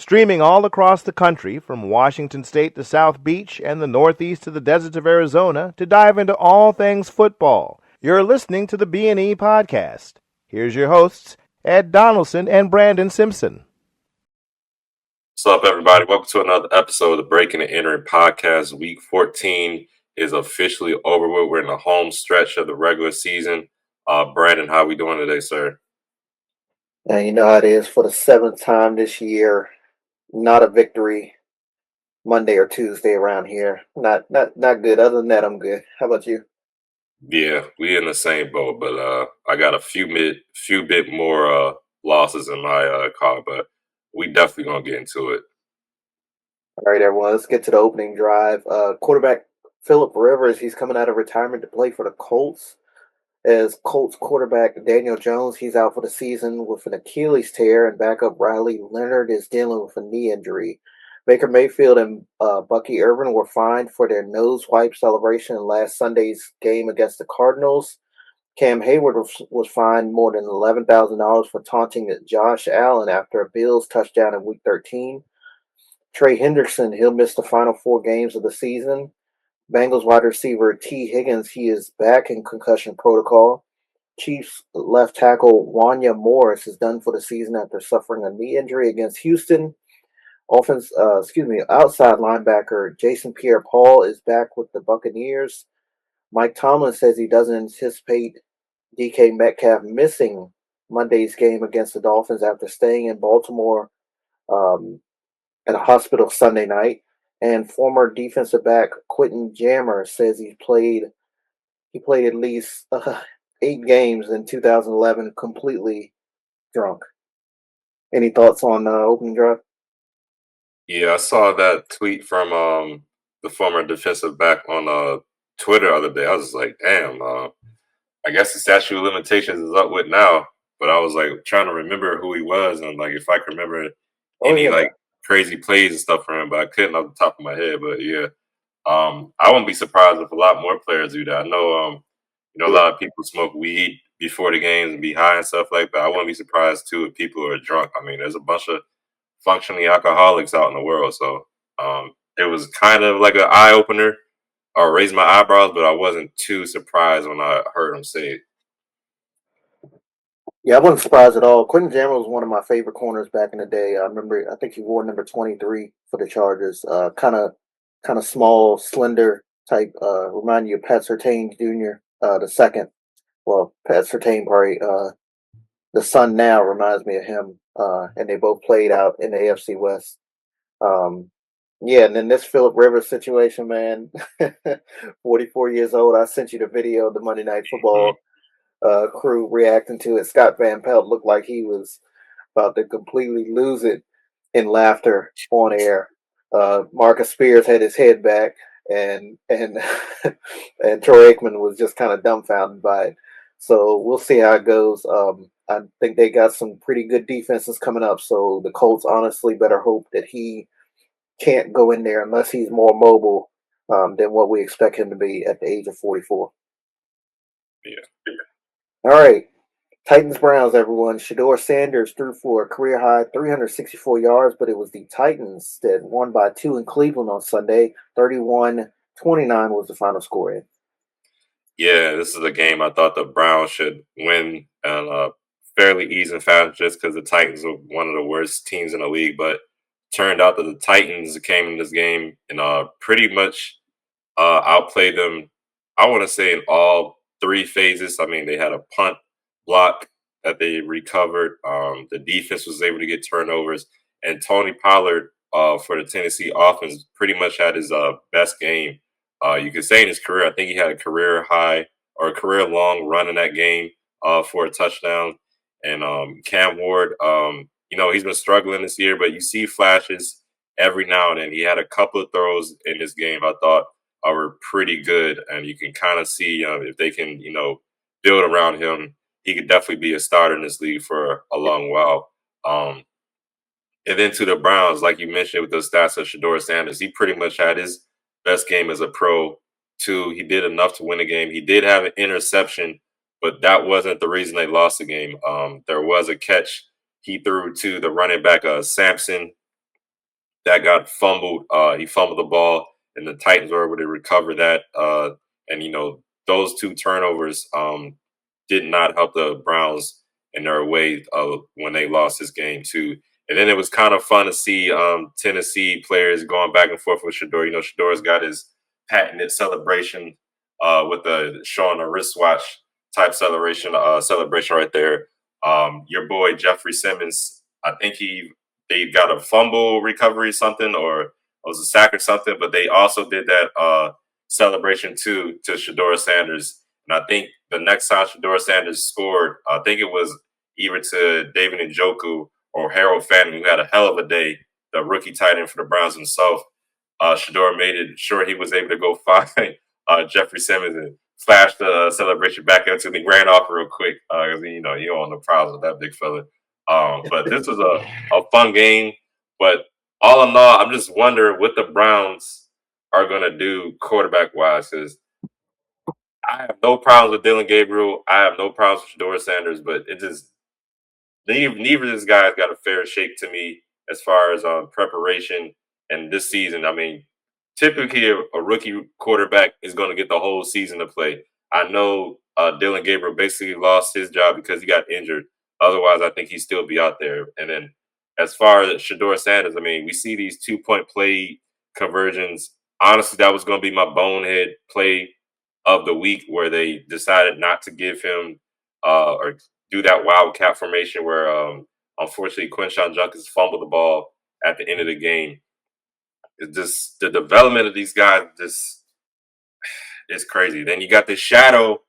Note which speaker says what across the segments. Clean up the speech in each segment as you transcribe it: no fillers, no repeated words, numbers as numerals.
Speaker 1: Streaming all across the country, from Washington State to South Beach and the Northeast to the deserts of Arizona, to dive into all things football. You're listening to the B&E Podcast. Here's your hosts, Ed Donaldson and Brandon Simpson.
Speaker 2: What's up, everybody? Welcome to another episode of the Breaking and Entering Podcast. Week 14 is officially over with. We're in the home stretch of the regular season. Brandon, how we doing today, sir?
Speaker 3: And you know how it is for the seventh time this year. Not a victory Monday or Tuesday around here. Not good. Other than that, I'm good. How about you?
Speaker 2: Yeah, we in the same boat, but I got a few bit more losses in my car, but we definitely gonna get into it.
Speaker 3: All right, everyone. Let's get to the opening drive. Quarterback Phillip Rivers, he's coming out of retirement to play for the Colts. As Colts quarterback Daniel Jones, he's out for the season with an Achilles tear, and backup Riley Leonard is dealing with a knee injury. Baker Mayfield and Bucky Irvin were fined for their nose wipe celebration in last Sunday's game against the Cardinals. Cam Hayward was fined more than $11,000 for taunting Josh Allen after a Bills touchdown in Week 13. Trey Henderson, he'll miss the final 4 games of the season. Bengals wide receiver T. Higgins, he is back in concussion protocol. Chiefs left tackle Wanya Morris is done for the season after suffering a knee injury against Houston. Outside linebacker Jason Pierre-Paul is back with the Buccaneers. Mike Tomlin says he doesn't anticipate DK Metcalf missing Monday's game against the Dolphins after staying in Baltimore at a hospital Sunday night. And former defensive back Quentin Jammer says he played at least 8 games in 2011 completely drunk. Any thoughts on opening drive?
Speaker 2: Yeah, I saw that tweet from the former defensive back on Twitter the other day. I was like, damn, I guess the statute of limitations is up with now. But I was like trying to remember who he was and like if I could remember any like crazy plays and stuff for him, but I couldn't off the top of my head. But yeah, I wouldn't be surprised if a lot more players do that. I know, a lot of people smoke weed before the games and be high and stuff like that. I wouldn't be surprised too if people are drunk. I mean, there's a bunch of functioning alcoholics out in the world, so it was kind of like an eye opener or raised my eyebrows, but I wasn't too surprised when I heard him say it.
Speaker 3: Yeah, I wasn't surprised at all. Quentin Jammer was one of my favorite corners back in the day. I think he wore number 23 for the Chargers. Kind of small, slender type. Remind you of Pat Surtain Jr. The second. Well, Pat Surtain probably the son now reminds me of him. And they both played out in the AFC West. Yeah, and then this Phillip Rivers situation, man. 44 years old. I sent you the video of the Monday Night Football crew reacting to it. Scott Van Pelt looked like he was about to completely lose it in laughter on air. Marcus Spears had his head back, and and Troy Aikman was just kind of dumbfounded by it. So we'll see how it goes. I think they got some pretty good defenses coming up. So the Colts honestly better hope that he can't go in there unless he's more mobile than what we expect him to be at the age of 44.
Speaker 2: Yeah.
Speaker 3: All right. Titans-Browns, everyone. Shedeur Sanders threw for a career-high 364 yards, but it was the Titans that won by 2 in Cleveland on Sunday. 31-29 was the final score.
Speaker 2: Yeah, this is a game I thought the Browns should win and fairly easy and fast just because the Titans are one of the worst teams in the league. But turned out that the Titans came in this game and pretty much outplayed them, I want to say, in all 3 phases. I mean, they had a punt block that they recovered. The defense was able to get turnovers. And Tony Pollard for the Tennessee offense pretty much had his best game. You could say in his career. I think he had a career high or a career long run in that game for a touchdown. And Cam Ward, he's been struggling this year, but you see flashes every now and then. He had a couple of throws in this game I thought were pretty good, and you can kind of see if they can, build around him, he could definitely be a starter in this league for a long while. And then to the Browns, like you mentioned with the stats of Shedeur Sanders, he pretty much had his best game as a pro, too. He did enough to win the game. He did have an interception, but that wasn't the reason they lost the game. There was a catch he threw to the running back, Sampson, that got fumbled. He fumbled the ball, and the Titans were able to recover that. And those two turnovers did not help the Browns in their way when they lost this game too. And then it was kind of fun to see Tennessee players going back and forth with Shador. Shador's got his patented celebration with the showing a wristwatch type celebration right there. Your boy Jeffrey Simmons, I think they got a fumble recovery something, or it was a sack or something, but they also did that celebration too to Shador Sanders. And I think the next time Shador Sanders scored, I think it was either to David Njoku or Harold Fanning, who had a hell of a day, the rookie tight end for the Browns himself. Shador made it sure he was able to go find Jeffrey Simmons and flash the celebration back into the ran off real quick because you don't want no problems with that big fella. But this was a fun game. But all in all, I'm just wondering what the Browns are going to do quarterback wise, because I have no problems with Dylan Gabriel. I have no problems with Shador Sanders, but it just neither of these guys got a fair shake to me as far as preparation. And this season, I mean, typically a rookie quarterback is going to get the whole season to play. I know Dylan Gabriel basically lost his job because he got injured. Otherwise, I think he'd still be out there. And then as far as Shador Sanders, I mean, we see these 2-point play conversions. Honestly, that was going to be my bonehead play of the week, where they decided not to give him or do that wildcat formation where unfortunately Quinshon Judkins fumbled the ball at the end of the game. It's just the development of these guys just is crazy. Then you got the shadow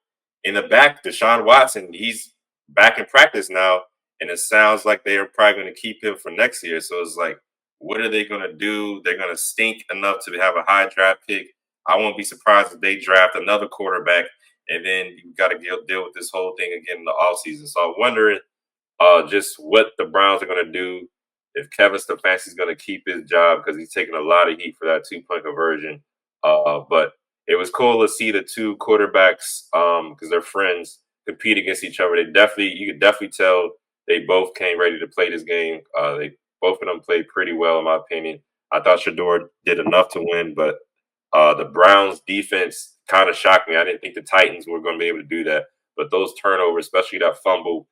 Speaker 2: in the back, Deshaun Watson. He's back in practice now, and it sounds like they are probably going to keep him for next year. So it's like, what are they going to do? They're going to stink enough to have a high draft pick. I won't be surprised if they draft another quarterback, and then you got to deal with this whole thing again in the offseason. So I'm wondering just what the Browns are going to do, if Kevin Stefanski's going to keep his job, because he's taking a lot of heat for that 2-point conversion. But it was cool to see the two quarterbacks, because they're friends, compete against each other. You could definitely tell they both came ready to play this game. Both of them played pretty well, in my opinion. I thought Shador did enough to win, but the Browns defense kind of shocked me. I didn't think the Titans were going to be able to do that. But those turnovers, especially that fumble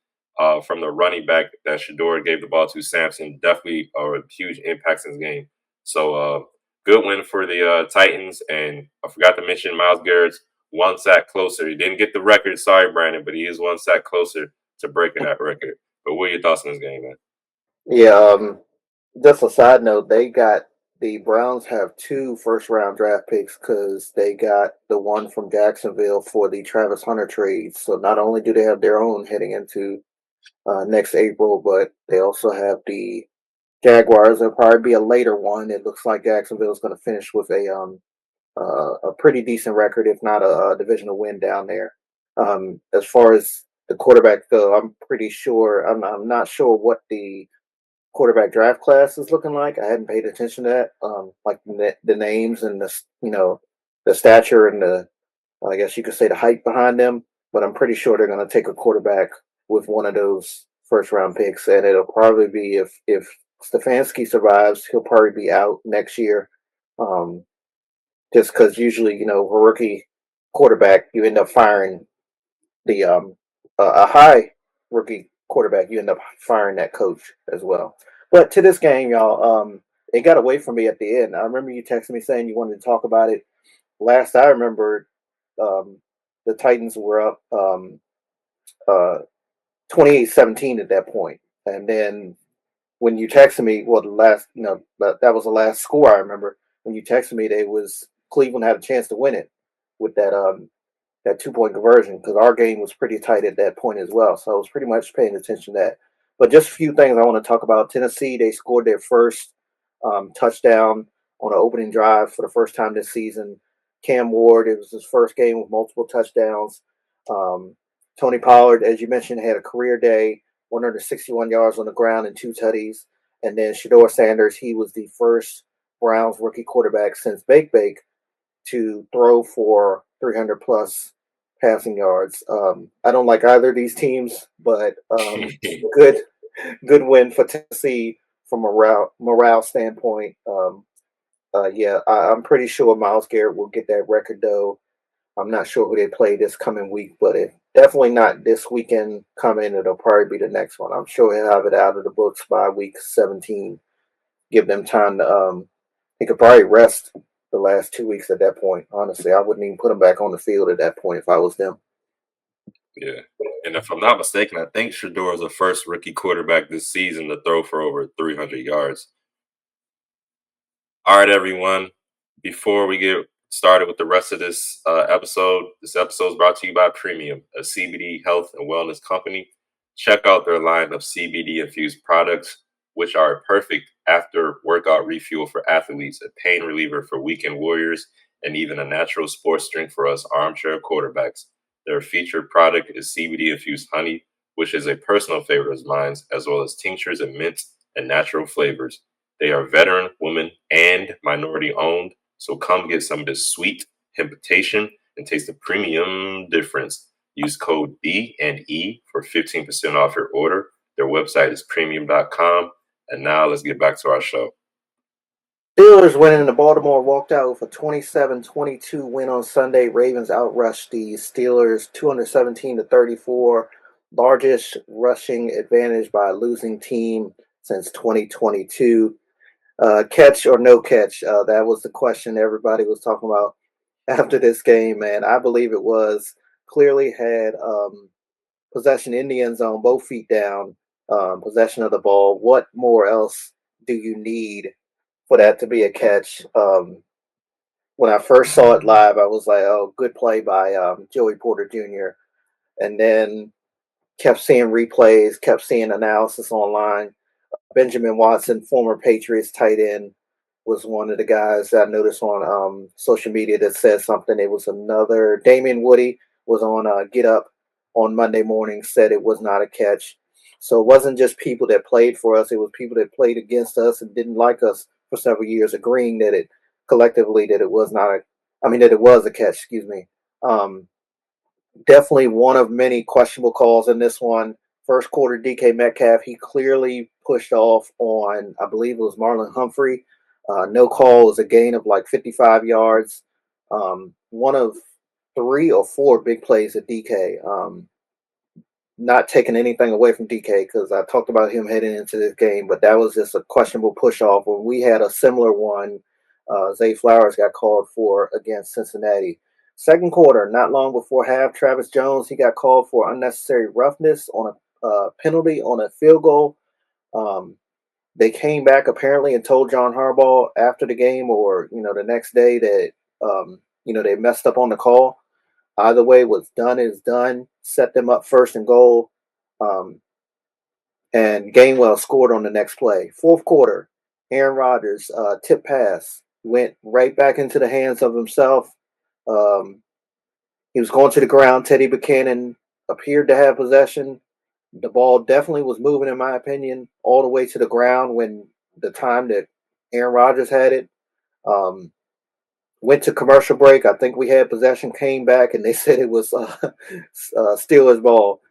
Speaker 2: from the running back that Shador gave the ball to Sampson, definitely are huge impacts in this game. So good win for the Titans. And I forgot to mention Myles Garrett's one sack closer. He didn't get the record, sorry, Brandon, but he is one sack closer to breaking that record. But what are your thoughts on this game, man?
Speaker 3: Yeah, just a side note, the Browns have 2 first-round draft picks because they got the one from Jacksonville for the Travis Hunter trade. So not only do they have their own heading into next April, but they also have the Jaguars. There'll probably be a later one. It looks like Jacksonville is going to finish with a pretty decent record, if not a divisional win down there. As far as the quarterback go, I'm pretty sure. I'm not sure what the quarterback draft class is looking like. I hadn't paid attention to that. Like the names and the stature and I guess you could say the height behind them. But I'm pretty sure they're going to take a quarterback with one of those first round picks, and it'll probably be if Stefanski survives, he'll probably be out next year. Just because usually, a rookie quarterback, you end up firing the a high rookie quarterback, you end up firing that coach as well. But to this game, y'all, it got away from me at the end. I remember you texted me saying you wanted to talk about it. Last I remember, the Titans were up 28-17 at that point. And then when you texted me, well, that was the last score I remember. When you texted me, Cleveland had a chance to win it with that 2-point conversion, because our game was pretty tight at that point as well. So I was pretty much paying attention to that. But just a few things I want to talk about. Tennessee, they scored their first touchdown on an opening drive for the first time this season. Cam Ward, it was his first game with multiple touchdowns. Tony Pollard, as you mentioned, had a career day, 161 yards on the ground and 2 tutties. And then Shador Sanders, he was the first Browns rookie quarterback since Bake to throw for 300 plus passing yards. I don't like either of these teams, but good win for Tennessee from morale standpoint. Yeah, I'm pretty sure Miles Garrett will get that record though. I'm not sure who they play this coming week, but if definitely not this weekend coming, it'll probably be the next one. I'm sure he'll have it out of the books by week 17. Give them time to he could probably rest the last 2 weeks at that point. Honestly, I wouldn't even put him back on the field at that point if I was them.
Speaker 2: Yeah. And if I'm not mistaken, I think Shador is the first rookie quarterback this season to throw for over 300 yards. All right, everyone. Before we get started with the rest of this episode is brought to you by Premium, a CBD health and wellness company. Check out their line of CBD-infused products, which are a perfect after-workout refuel for athletes, a pain reliever for weekend warriors, and even a natural sports drink for us armchair quarterbacks. Their featured product is CBD-infused honey, which is a personal favorite of mine, as well as tinctures and mints and natural flavors. They are veteran, women, and minority-owned, so come get some of this sweet hempitation and taste the premium difference. Use code B&E for 15% off your order. Their website is premium.com. And now let's get back to our show.
Speaker 3: Steelers winning. The Baltimore walked out with a 27-22 win on Sunday. Ravens outrushed the Steelers 217-34. Largest rushing advantage by a losing team since 2022. Catch or no catch? That was the question everybody was talking about after this game, man. I believe it was. Clearly had possession in the end zone, both feet down, possession of the ball. What more else do you need for that to be a catch? When I first saw it live, I was like, oh, good play by Joey Porter Jr. And then kept seeing replays, kept seeing analysis online. Benjamin Watson, former Patriots tight end, was one of the guys I noticed on social media that said something. It was another. Damian Woody was on Get Up on Monday morning, said it was not a catch. So it wasn't just people that played for us. It was people that played against us and didn't like us for several years agreeing that it collectively that it was not that it was a catch, excuse me. Definitely one of many questionable calls in this one. First quarter, DK Metcalf, he clearly pushed off on, I believe it was Marlon Humphrey. No call was a gain of like 55 yards. One of 3 or 4 big plays at DK. Not taking anything away from DK because I talked about him heading into this game, but that was just a questionable push off. When we had a similar one, Zay Flowers got called for against Cincinnati. Second quarter, not long before half, Travis Jones, he got called for unnecessary roughness on a penalty on a field goal. They came back apparently and told John Harbaugh after the game or, the next day that, they messed up on the call. Either way, what's done is done. Set them up first and goal. And Gainwell scored on the next play. Fourth quarter, Aaron Rodgers, tip pass, went right back into the hands of himself. He was going to the ground. Teddy Buchanan appeared to have possession. The ball definitely was moving, in my opinion, all the way to the ground when the time that Aaron Rodgers had it. Went to commercial break. I think we had possession, came back, and they said it was Steelers ball.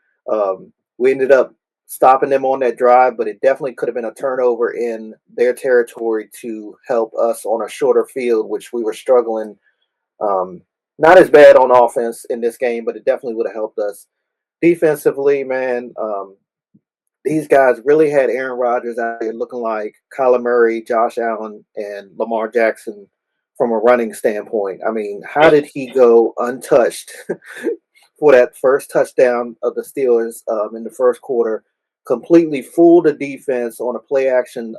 Speaker 3: We ended up stopping them on that drive, but it definitely could have been a turnover in their territory to help us on a shorter field, which we were struggling. Not as bad on offense in this game, but it definitely would have helped us. Defensively, man, these guys really had Aaron Rodgers out there looking like Kyler Murray, Josh Allen, and Lamar Jackson from a running standpoint. I mean, how did he go untouched for that first touchdown of the Steelers in the first quarter? Completely fooled the defense on a play action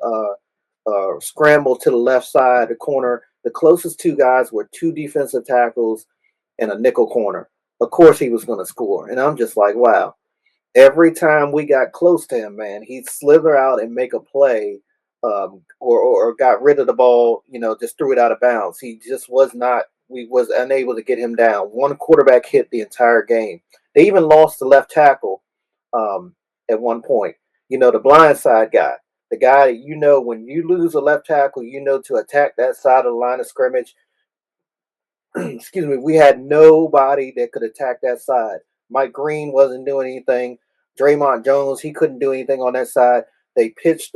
Speaker 3: scramble to the left side, the corner. The closest 2 guys were 2 defensive tackles and a nickel corner. Of course, he was going to score. And I'm just like, wow. Every time we got close to him, man, he'd slither out and make a play or got rid of the ball, just threw it out of bounds. He just was unable to get him down. One quarterback hit the entire game. They even lost the left tackle at one point. The blind side guy. The guy, when you lose a left tackle, to attack that side of the line of scrimmage. Excuse me, we had nobody that could attack that side. Mike Green wasn't doing anything. Draymond Jones, he couldn't do anything on that side. They pitched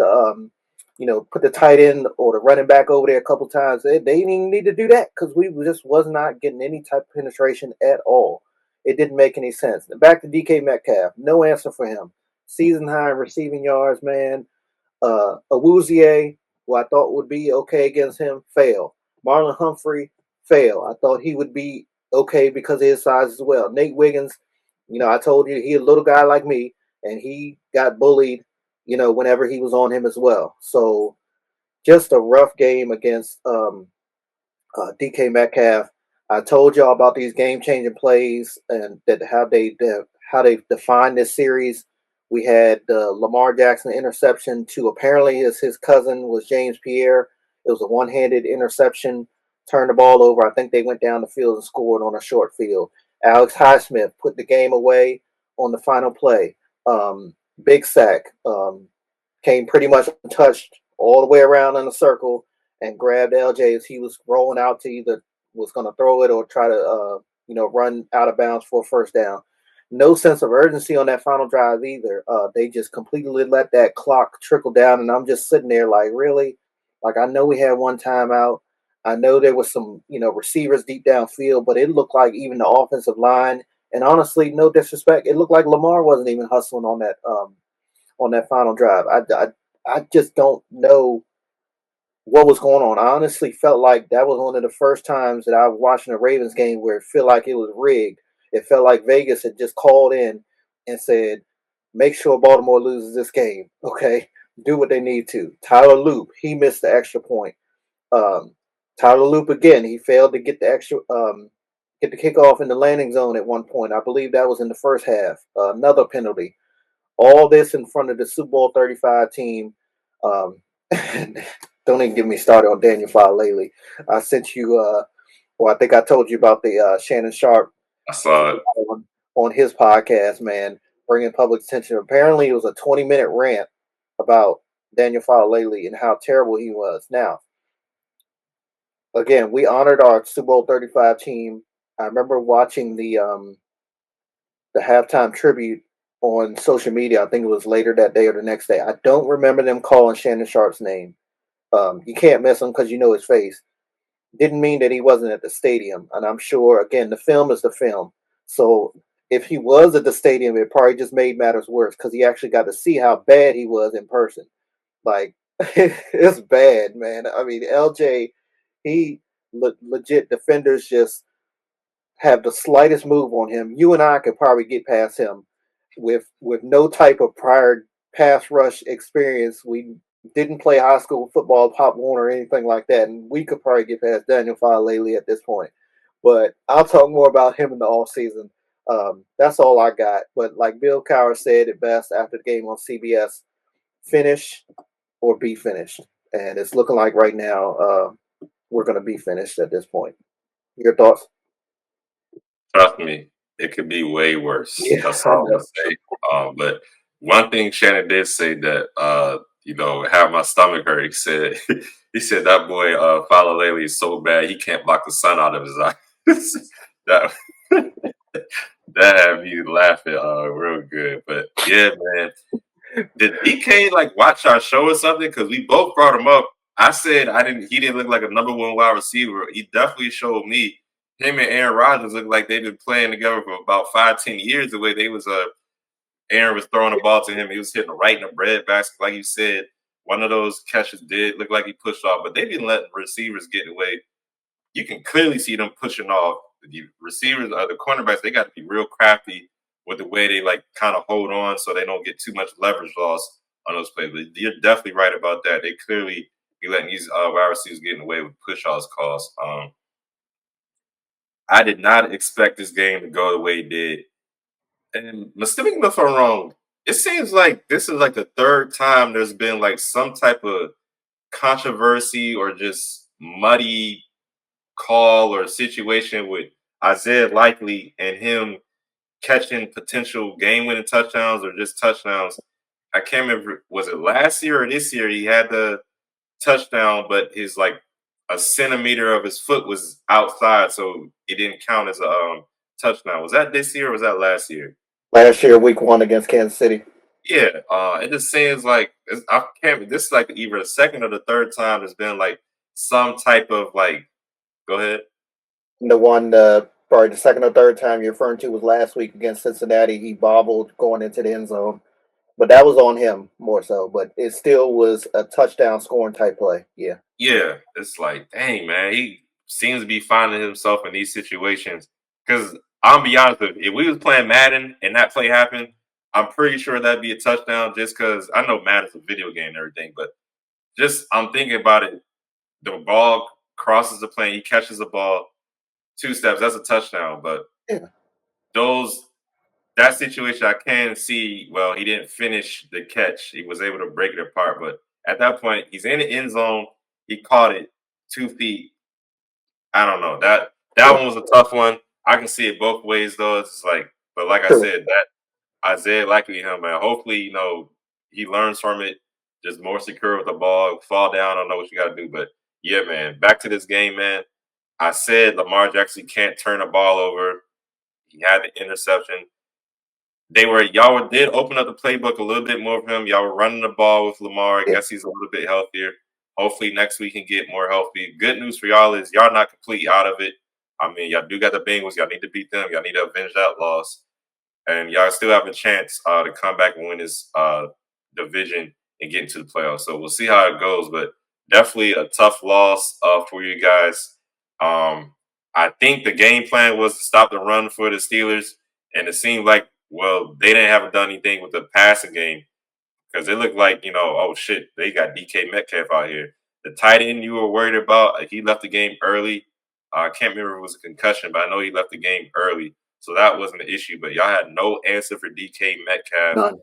Speaker 3: put the tight end or the running back over there a couple times. They didn't even need to do that because we just was not getting any type of penetration at all. It didn't make any sense. Back to DK Metcalf, no answer for him. Season high in receiving yards, man. Awuzie, who I thought would be okay against him, failed. Marlon Humphrey, failed. I thought he would be okay because of his size as well. Nate Wiggins, I told you he's a little guy like me, and he got bullied, whenever he was on him as well. So just a rough game against DK Metcalf. I told y'all about these game-changing plays and that how they defined this series. We had the Lamar Jackson interception to apparently his cousin was James Pierre. It was a one-handed interception, turned the ball over. I think they went down the field and scored on a short field. Alex Highsmith put the game away on the final play. Big sack. Came pretty much untouched all the way around in a circle and grabbed LJ as he was rolling out to either was going to throw it or try to run out of bounds for a first down. No sense of urgency on that final drive either. They just completely let that clock trickle down, and I'm just sitting there like, really? Like, I know we had one timeout. I know there was some receivers deep downfield, but it looked like even the offensive line, and honestly, no disrespect, it looked like Lamar wasn't even hustling on that final drive. I just don't know what was going on. I honestly felt like that was one of the first times that I was watching a Ravens game where it felt like it was rigged. It felt like Vegas had just called in and said, make sure Baltimore loses this game. Okay. Do what they need to. Tyler Loop, he missed the extra point. Tyler Loop again, he failed to get get the kickoff in the landing zone at one point. I believe that was in the first half. Another penalty. All this in front of the Super Bowl 35 team. Don't even get me started on Daniel Falele. I sent you, I think I told you about the Shannon Sharp.
Speaker 2: I saw it
Speaker 3: on his podcast, man, bringing public attention. Apparently, it was a 20-minute rant about Daniel Falele and how terrible he was. Now, again, we honored our Super Bowl 35 team. I remember watching the halftime tribute on social media. I think it was later that day or the next day. I don't remember them calling Shannon Sharp's name. You can't miss him because you know his face. Didn't mean that he wasn't at the stadium. And I'm sure, again, the film is the film. So if he was at the stadium, it probably just made matters worse because he actually got to see how bad he was in person. Like, it's bad, man. I mean, LJ, he legit defenders just have the slightest move on him. You and I could probably get past him with no type of prior pass rush experience. We didn't play high school football, Pop Warner, or anything like that, and we could probably get past Daniel Falele at this point. But I'll talk more about him in the off season. That's all I got. But like Bill Cowher said it best after the game on CBS, finish or be finished. And it's looking like right now we're going to be finished at this point. Your thoughts?
Speaker 2: Trust me, it could be way worse.
Speaker 3: Yeah,
Speaker 2: That's all I'm gonna say. But one thing Shannon did say that had my stomach hurt. He said he said that boy Falalele is so bad he can't block the sun out of his eyes. that that had me laughing real good. But yeah, man. Did DK watch our show or something? Because we both brought him up. I said he didn't look like a number one wide receiver. He definitely showed me him and Aaron Rodgers look like they've been playing together for about 5-10 years. The way they was Aaron was throwing the ball to him, he was hitting right in the bread basket, like you said. One of those catches did look like he pushed off, but they've been letting receivers get away. You can clearly see them pushing off. The receivers, the cornerbacks, they got to be real crafty with the way they kind of hold on so they don't get too much leverage loss on those plays. But you're definitely right about that. They clearly be letting these wide receivers getting away with push-offs calls. I did not expect this game to go the way it did. And mistake me if I'm wrong, it seems like this is the third time there's been some type of controversy or just muddy call or situation with Isaiah Likely and him catching potential game-winning touchdowns or just touchdowns. I can't remember, was it last year or this year he had the touchdown, but his a centimeter of his foot was outside, so it didn't count as a touchdown. Was that this year or was that last year?
Speaker 3: Last year, week 1 against Kansas City.
Speaker 2: Yeah, it just seems like I can't. This is like either the second or the third time there's been like some type of like. Go ahead.
Speaker 3: The one, probably the second or third time you're referring to was last week against Cincinnati. He bobbled going into the end zone, but that was on him more so. But it still was a touchdown scoring type play. Yeah,
Speaker 2: Yeah, it's like, dang man, he seems to be finding himself in these situations. Because I'll be honest with you, if we was playing Madden and that play happened, I'm pretty sure that'd be a touchdown. Just because I know Madden's a video game and everything, but just I'm thinking about it. The ball crosses the plane, he catches the ball 2 steps, that's a touchdown. But
Speaker 3: yeah,
Speaker 2: those that situation I can see, well, he didn't finish the catch. He was able to break it apart. But at that point, he's in the end zone. He caught it 2 feet. I don't know. That
Speaker 3: true,
Speaker 2: one was a tough one. I can see it both ways though. It's just like, but like I
Speaker 3: true.
Speaker 2: said, that Isaiah likely him, man. Hopefully, he learns from it, just more secure with the ball, fall down, I don't know what you gotta do. But yeah, man, back to this game, man. I said Lamar Jackson can't turn the ball over. He had the interception. Y'all did open up the playbook a little bit more for him. Y'all were running the ball with Lamar. I
Speaker 3: Yeah,
Speaker 2: guess he's a little bit healthier. Hopefully next week he can get more healthy. Good news for y'all is y'all not completely out of it. I mean, y'all do got the Bengals. Y'all need to beat them. Y'all need to avenge that loss, and y'all still have a chance to come back and win this division and get into the playoffs. So we'll see how it goes, but definitely a tough loss for you guys. I think the game plan was to stop the run for the Steelers, and it seemed like, well, they didn't have done anything with the passing game because it looked like, oh shit, they got DK Metcalf out here. The tight end you were worried about, he left the game early. I can't remember if it was a concussion, but I know he left the game early. So that wasn't an issue. But y'all had no answer for DK Metcalf.
Speaker 3: none.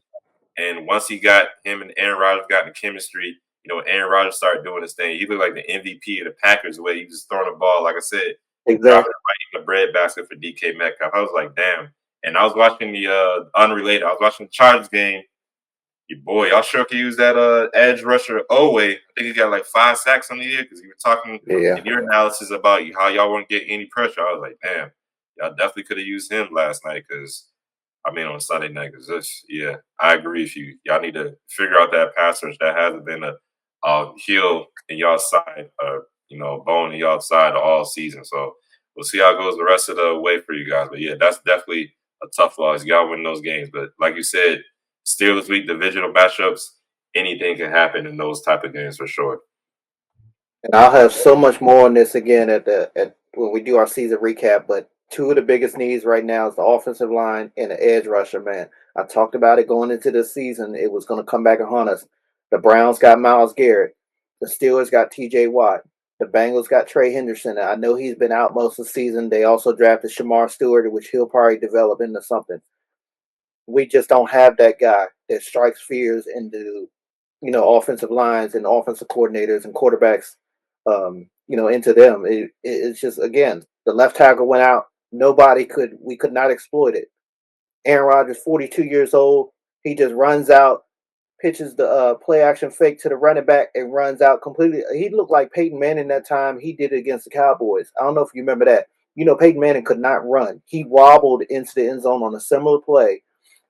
Speaker 2: And once him and Aaron Rodgers got in chemistry, Aaron Rodgers started doing his thing. He looked like the MVP of the Packers, the way he was throwing the ball, like I said, dropping
Speaker 3: Exactly.
Speaker 2: it right in the breadbasket for DK Metcalf. I was like, damn. And I was watching the unrelated. I was watching the Chargers game. Your boy, y'all sure could use that edge rusher Owe. I think he got like 5 sacks on the year because you were talking
Speaker 3: Yeah,
Speaker 2: in your analysis about how y'all won't get any pressure. I was like, damn, y'all definitely could have used him last night because on Sunday night, because yeah, I agree with you. Y'all need to figure out that pass rush. That hasn't been a heel in y'all side, bone in y'all side all season. So we'll see how it goes the rest of the way for you guys. But yeah, that's definitely a tough loss. Y'all win those games. But like you said, Steelers week divisional matchups, anything can happen in those type of games for sure.
Speaker 3: and I'll have so much more on this again at when we do our season recap. But two of the biggest needs right now is the offensive line and the edge rusher. Man, I talked about it going into the season. It was going to come back and haunt us. The Browns got Myles Garrett. The Steelers got T.J. Watt. The Bengals got Trey Henderson. I know he's been out most of the season. They also drafted Shamar Stewart, which he'll probably develop into something. We just don't have that guy that strikes fears into offensive lines and offensive coordinators and quarterbacks, into them. It's just, again, the left tackle went out. We could not exploit it. Aaron Rodgers, 42 years old. He just runs out, pitches the play action fake to the running back and runs out completely. He looked like Peyton Manning that time he did it against the Cowboys. I don't know if you remember that. Peyton Manning could not run. He wobbled into the end zone on a similar play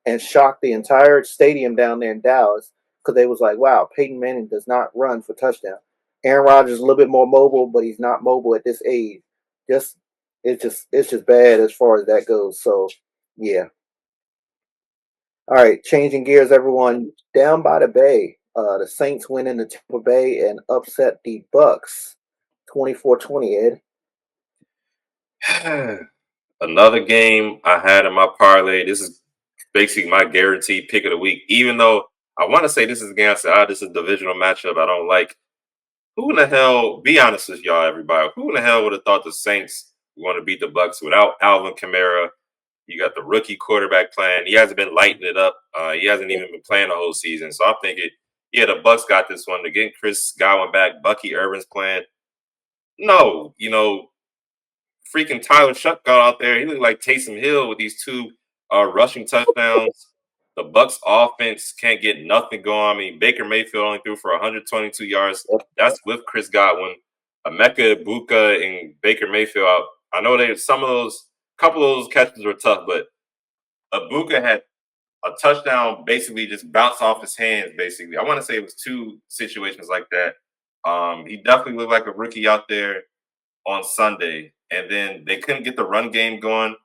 Speaker 3: and shocked the entire stadium down there in Dallas because they was like, wow, Peyton Manning does not run for touchdown. Aaron Rodgers is a little bit more mobile, but he's not mobile at this age. Just it's just bad as far as that goes. So yeah. All right, changing gears, everyone. Down by the Bay, the Saints went into Tampa Bay and upset the Bucks 24-20, Ed.
Speaker 2: Another game I had in my parlay. This is basically my guaranteed pick of the week. Even though I want to say this is a game, I said, this is a divisional matchup I don't like. Who in the hell? Be honest with y'all, everybody. Who in the hell would have thought the Saints were going to beat the Bucks without Alvin Kamara? You got the rookie quarterback playing. He hasn't been lighting it up. He hasn't even been playing the whole season. So I'm thinking, yeah, the Bucks got this one. They're getting Chris Godwin back. Bucky Irvin's playing. No, freaking Tyler Shuck got out there. He looked like Taysom Hill with these 2 rushing touchdowns. The Bucks offense can't get nothing going. I mean, Baker Mayfield only threw for 122 yards. That's with Chris Godwin. Emeka Ibuka and Baker Mayfield. I know couple of those catches were tough, but Ibuka had a touchdown basically just bounced off his hands. Basically, I want to say it was two situations like that. He definitely looked like a rookie out there on Sunday, and then they couldn't get the run game going.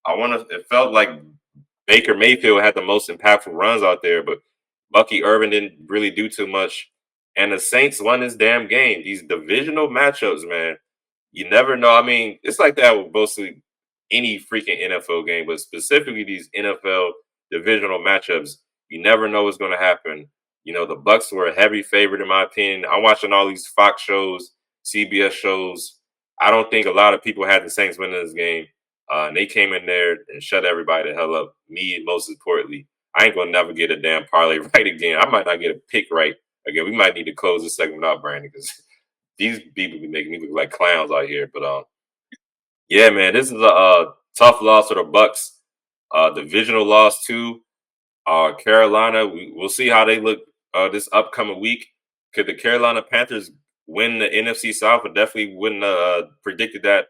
Speaker 2: It felt like Baker Mayfield had the most impactful runs out there, but Bucky Irvin didn't really do too much. And the Saints won this damn game. These divisional matchups, man, you never know. I mean, it's like that with mostly any freaking NFL game, but specifically these NFL divisional matchups, you never know what's going to happen. You know, the Bucks were a heavy favorite in my opinion. I'm watching all these Fox shows, CBS shows. I don't think a lot of people had the Saints winning this game. And they came in there and shut everybody the hell up. Me, most importantly, I ain't gonna never get a damn parlay right again. I might not get a pick right again. We might need to close this segment out, Brandon, because these people be making me look like clowns out here. But yeah, man, this is a tough loss for the Bucks. Divisional loss too. Carolina, we'll see how they look this upcoming week. Could the Carolina Panthers win the NFC South? I definitely wouldn't predicted that.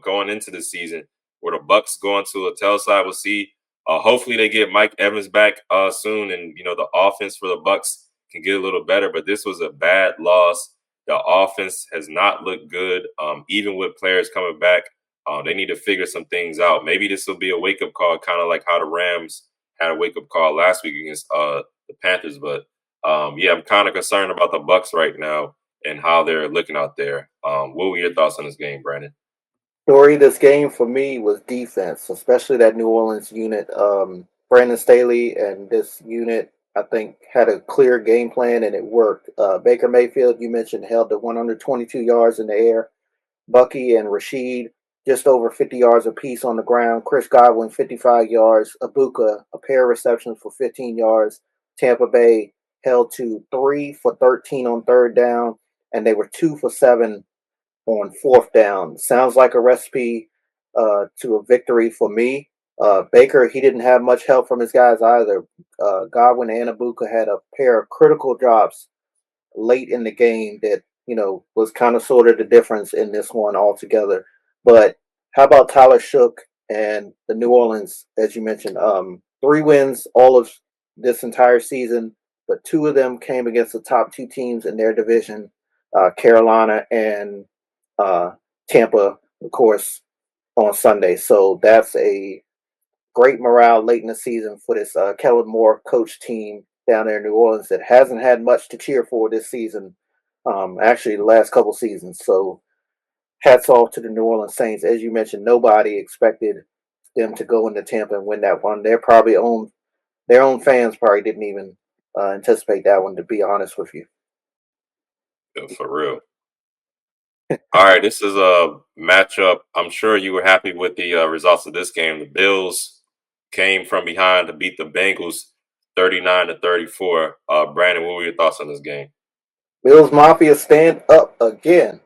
Speaker 2: Going into the season, where the Bucks go into a tail side, we'll see. Hopefully, they get Mike Evans back soon, and the offense for the Bucks can get a little better. But this was a bad loss. The offense has not looked good, even with players coming back. They need to figure some things out. Maybe this will be a wake up call, kind of like how the Rams had a wake up call last week against the Panthers. But yeah, I'm kind of concerned about the Bucks right now and how they're looking out there. What were your thoughts on this game, Brandon?
Speaker 3: Story of this game for me was defense, especially that New Orleans unit. Brandon Staley and this unit, I think, had a clear game plan and it worked. Baker Mayfield, you mentioned, held to 122 yards in the air. Bucky and Rashid, just over 50 yards apiece on the ground. Chris Godwin, 55 yards. Abuka, a pair of receptions for 15 yards. Tampa Bay held to 3 for 13 on third down, and they were 2 for 7 on fourth down. Sounds like a recipe to a victory for me. Baker, he didn't have much help from his guys either. Godwin and Abuka had a pair of critical drops late in the game that was kind of sort of the difference in this one altogether. But how about Tyler Shook and the New Orleans, as you mentioned, 3 wins all of this entire season, but 2 of them came against the top 2 teams in their division, Carolina and Tampa, of course, on Sunday. So that's a great morale late in the season for this Kellen Moore coach team down there in New Orleans that hasn't had much to cheer for this season. Actually, the last couple seasons. So hats off to the New Orleans Saints. As you mentioned, nobody expected them to go into Tampa and win that one. Their own fans probably didn't even anticipate that one, to be honest with you.
Speaker 2: Yeah, for real. All right, this is a matchup. I'm sure you were happy with the results of this game. The Bills came from behind to beat the Bengals 39-34. Brandon, what were your thoughts on this game?
Speaker 3: Bills Mafia stand up again.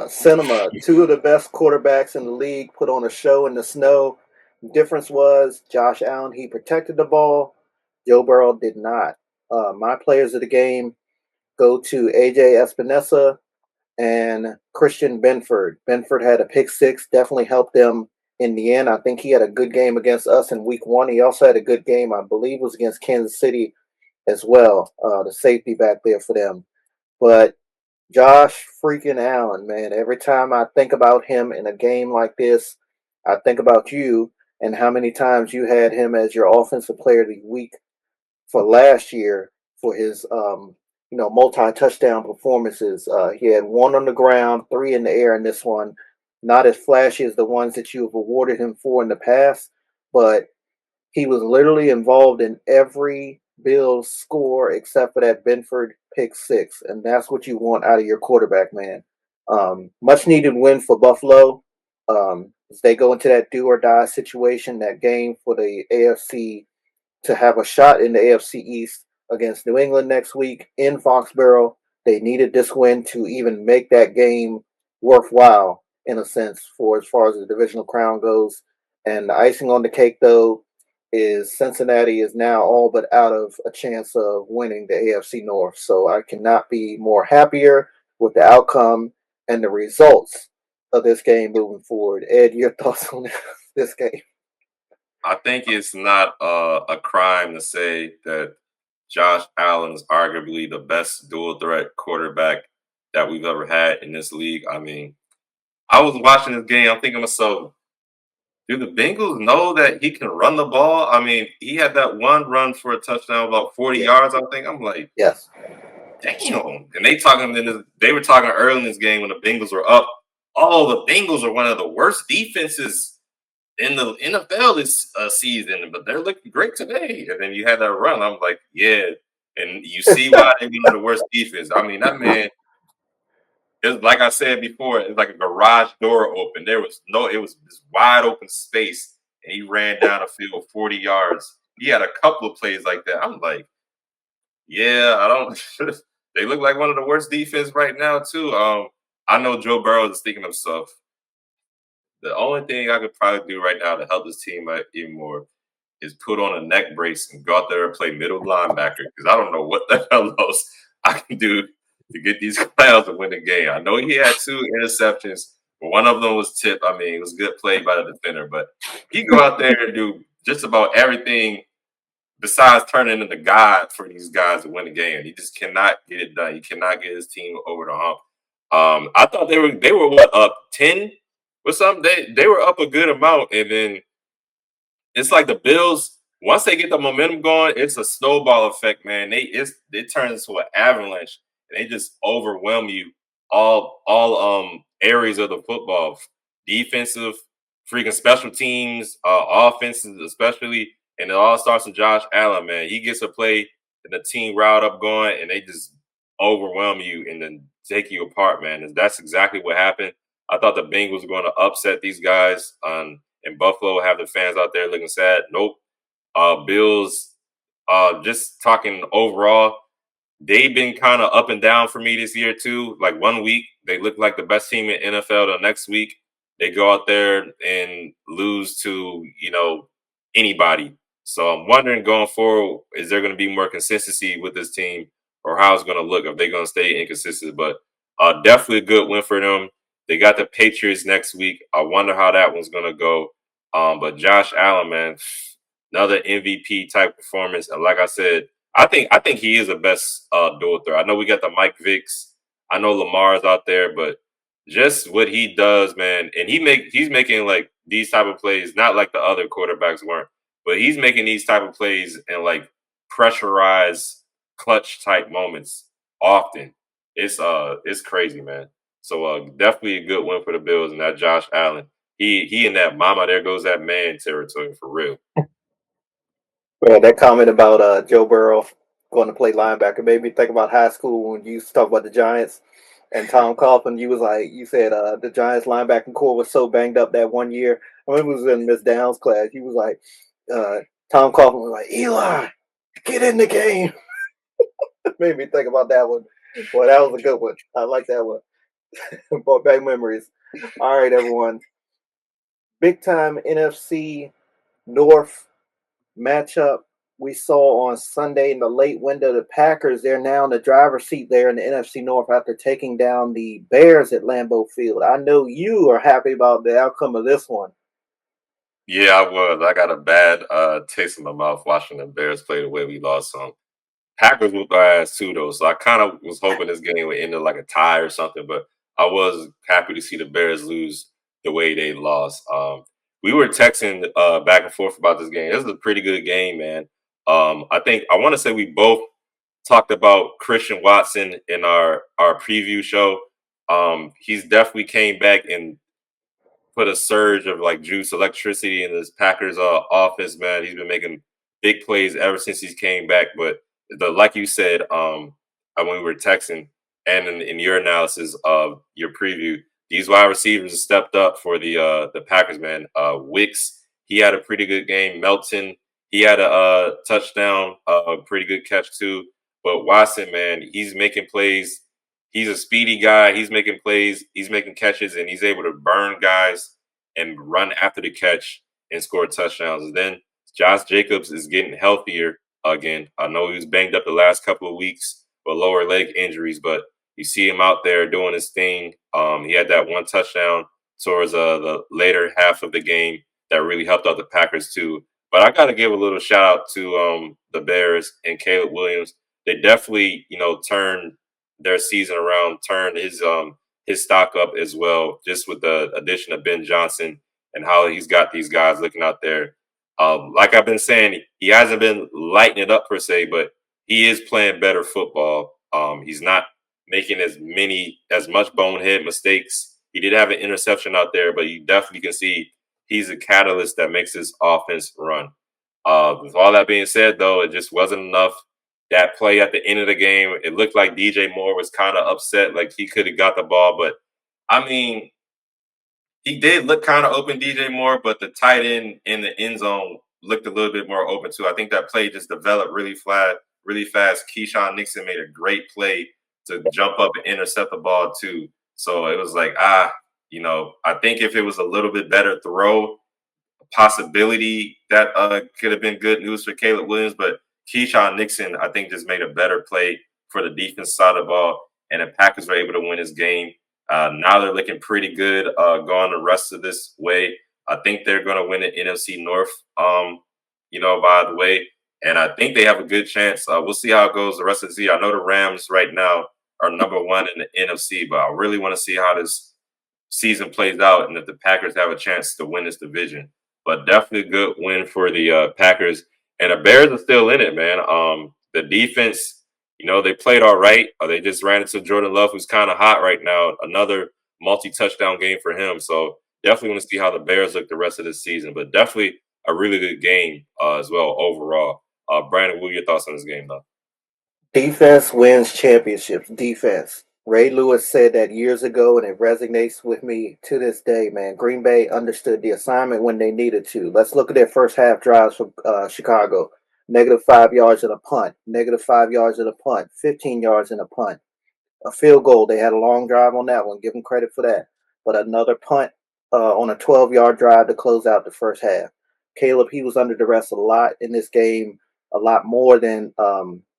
Speaker 3: Cinema, 2 of the best quarterbacks in the league, put on a show in the snow. The difference was Josh Allen, he protected the ball. Joe Burrow did not. My players of the game go to AJ Espinosa and Christian Benford. Benford had a pick 6, definitely helped them in the end. I think he had a good game against us in week 1. He also had a good game, I believe, was against Kansas City as well, the safety back there for them. But Josh freaking Allen, man, every time I think about him in a game like this, I think about you and how many times you had him as your offensive player of the week for last year for his multi-touchdown performances. He had 1 on the ground, 3 in the air in this one. Not as flashy as the ones that you have awarded him for in the past, but he was literally involved in every Bills score except for that Benford pick 6, and that's what you want out of your quarterback, man. Much needed win for Buffalo as they go into that do or die situation, that game for the AFC to have a shot in the AFC East against New England next week in Foxborough. They needed this win to even make that game worthwhile, in a sense, for as far as the divisional crown goes. And the icing on the cake, though, is Cincinnati is now all but out of a chance of winning the AFC North. So I cannot be more happier with the outcome and the results of this game moving forward. Ed, your thoughts on this game?
Speaker 2: I think it's not a crime to say that Josh Allen is arguably the best dual threat quarterback that we've ever had in this league. I mean, I was watching this game. I'm thinking to myself, do the Bengals know that he can run the ball? I mean, he had that one run for a touchdown, about 40
Speaker 3: Yeah.
Speaker 2: yards. I think. I'm like,
Speaker 3: Yes.
Speaker 2: damn. And they were talking early in this game when the Bengals were up. Oh, the Bengals are one of the worst defenses in the NFL this season, but they're looking great today. And then you had that run. I'm like, yeah. And you see why they're one of the worst defense. I mean, that man, it's like I said before, it's like a garage door open. It was this wide open space, and he ran down the field 40 yards. He had a couple of plays like that. I'm like, yeah, I don't. They look like one of the worst defense right now too. I know Joe Burrow is thinking of himself. The only thing I could probably do right now to help this team out even more is put on a neck brace and go out there and play middle linebacker because I don't know what the hell else I can do to get these clowns to win the game. I know he had 2 interceptions, but one of them was tipped. I mean, it was a good play by the defender, but he go out there and do just about everything besides turning into God for these guys to win the game. He just cannot get it done. He cannot get his team over the hump. I thought they were what, up 10 or something. They were up a good amount, and then it's like the Bills, once they get the momentum going, it's a snowball effect, man. It turns into an avalanche, and they just overwhelm you all areas of the football, defensive, freaking special teams, offenses especially, and it all starts with Josh Allen, man. He gets a play and the team riled up going, and they just overwhelm you and then take you apart, man. And that's exactly what happened. I thought the Bengals were going to upset these guys. In Buffalo, have the fans out there looking sad. Nope. Bills, just talking overall, they've been kind of up and down for me this year too. Like one week they look like the best team in NFL. The next week they go out there and lose to anybody. So I'm wondering going forward, is there going to be more consistency with this team, or how it's going to look if they're going to stay inconsistent? But definitely a good win for them. They got the Patriots next week. I wonder how that one's going to go. But Josh Allen, man, another MVP type performance. And like I said, I think he is the best dual threat. I know we got the Mike Vicks. I know Lamar's out there, but just what he does, man, and he's making like these type of plays, not like the other quarterbacks weren't, but he's making these type of plays in like pressurized clutch type moments often. It's crazy, man. So definitely a good win for the Bills and that Josh Allen. He and that mama, there goes that man territory for real.
Speaker 3: Well, that comment about Joe Burrow going to play linebacker made me think about high school when you used to talk about the Giants and Tom Coughlin. You said the Giants linebacking core was so banged up that one year. I remember it was in Miss Downs' class. He was like, Tom Coughlin was like, Eli, get in the game. Made me think about that one. Boy, that was a good one. I like that one. Brought back memories. All right, everyone. Big time NFC North matchup we saw on Sunday in the late window. The Packers, they're now in the driver's seat there in the NFC North after taking down the Bears at Lambeau Field. I know you are happy about the outcome of this one.
Speaker 2: Yeah, I was. I got a bad taste in my mouth watching the Bears play the way we lost some. Packers whooped our ass too, though. So I kind of was hoping this game would end up like a tie or something, but I was happy to see the Bears lose the way they lost. We were texting back and forth about this game. This is a pretty good game, man. I want to say we both talked about Christian Watson in our preview show. He's definitely came back and put a surge of like juice, electricity in this Packers offense, man. He's been making big plays ever since he's came back. But like you said, when we were texting and in your analysis of your preview, these wide receivers stepped up for the Packers, man. Wicks, he had a pretty good game. Melton, he had a touchdown, a pretty good catch too. But Watson, man, he's making plays. He's a speedy guy. He's making plays. He's making catches, and he's able to burn guys and run after the catch and score touchdowns. And then Josh Jacobs is getting healthier again. I know he was banged up the last couple of weeks with lower leg injuries, but you see him out there doing his thing. He had that one touchdown towards the later half of the game that really helped out the Packers too. But I got to give a little shout out to the Bears and Caleb Williams. They definitely, turned their season around, turned his stock up as well, just with the addition of Ben Johnson and how he's got these guys looking out there. Like I've been saying, he hasn't been lighting it up per se, but he is playing better football. He's not making as much bonehead mistakes. He did have an interception out there, but you definitely can see he's a catalyst that makes his offense run. With all that being said, though, it just wasn't enough. That play at the end of the game, it looked like DJ Moore was kind of upset, like he could have got the ball. But I mean, he did look kind of open, DJ Moore, but the tight end in the end zone looked a little bit more open too. I think that play just developed really flat, really fast. Keyshawn Nixon made a great play to jump up and intercept the ball too. So it was like, I think if it was a little bit better throw, possibility that could have been good news for Caleb Williams, but Keyshawn Nixon, I think, just made a better play for the defense side of the ball, and the Packers were able to win this game. Now they're looking pretty good going the rest of this way. I think they're going to win the NFC North, by the way, and I think they have a good chance. We'll see how it goes the rest of the season. I know the Rams right now are number one in the NFC, but I really want to see how this season plays out and if the Packers have a chance to win this division. But definitely a good win for the Packers. And the Bears are still in it, man. The defense, they played all right. They just ran into Jordan Love, who's kind of hot right now. Another multi-touchdown game for him. So definitely want to see how the Bears look the rest of this season. But definitely a really good game as well overall. Brandon, what are your thoughts on this game, though?
Speaker 3: Defense wins championships. Defense. Ray Lewis said that years ago, and it resonates with me to this day, man. Green Bay understood the assignment when they needed to. Let's look at their first half drives for Chicago. -5 yards in a punt, -5 yards in a punt, 15 yards in a punt, a field goal. They had a long drive on that one. Give them credit for that. But another punt on a 12-yard drive to close out the first half. Caleb, he was under duress a lot in this game, a lot more than